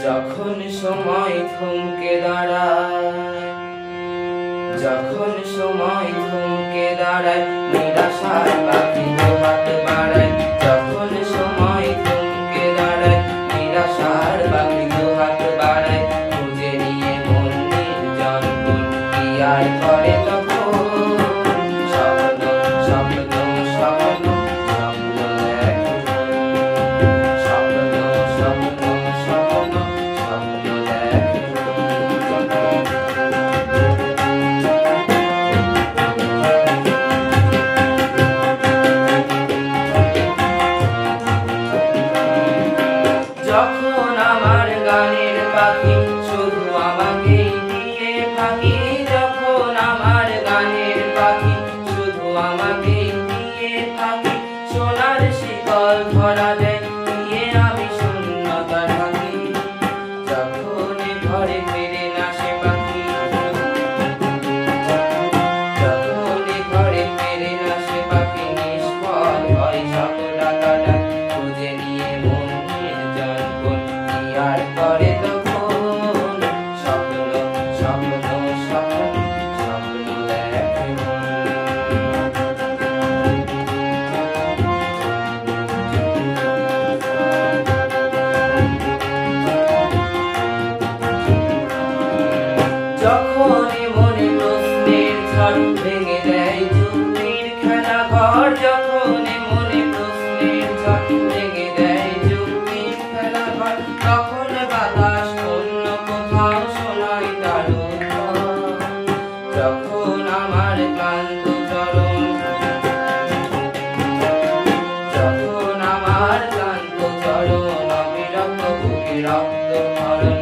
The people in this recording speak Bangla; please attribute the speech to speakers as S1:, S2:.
S1: যখন সময় থমকে দাঁড়ায়, যখন সময় থমকে দাঁড়ায়, নিরাশার পাখি হাত বাড়ায়। যখন সময় থমকে দাঁড়ায়, নিরাশার পাখি হাত বাড়ায়। খুঁজে নিয়ে মন নির্জন কোন কি আর করে তখন। স্বপ্ন স্বপ্ন স্বপ্ন স্বপ্ন দেখে, স্বপ্ন স্বপ্ন স্বপ্ন স্বপ্ন দেখে। যখন আমার গানের পাখি শুধু আমাকেই দিয়ে ফাঁকি, যখন আমার গানের পাখি শুধু আমাকেই দিয়ে ফাঁকি। সোনার শিকল ধরা দেয় দিয়ে আমি শূন্যতা থাকি, যখন ঘরে ফিরে না সে পাখি। যখন ঘরে ফিরে না সে পাখি, নিষ্ফল হয় শত ডাকা ডাক। খুঁজে নিয়ে মন নির্জন কোন কি আর করে তখন। স্বপ্ন স্বপ্ন স্বপ্ন স্বপ্ন দেখে মন। যখন মনে প্রশ্নের ঝড় ভেঙে দেয় যুক্তির খেলা ঘর, যখন মনে প্রশ্নের ঝড় ভেঙে দেয় যুক্তির খেলা ঘর। তখন বাতাস অন্য কোথাও শোনায় তার উত্তর। যখন আমার ক্লান্ত চরণ, যখন আমার ক্লান্ত চরণ অবিরত বুকে রক্ত ক্ষরণ।